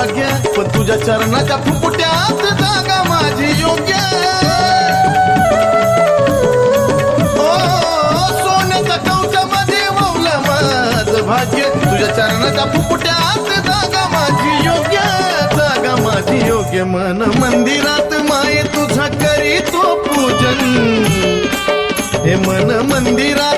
भाग्य, पण तुझ्या चरणाच्या फुफुट्यात जागा माझी योग्य. ओ सोन्याच्या कवचामध्ये वावलं माझं भाग्य, तुझ्या चरणाच्या फुफुट्यात जागा माझी योग्य, जागा माझी योग्य. मन मंदिरात माये तुझा करीतो पूजन, हे मन मंदिरात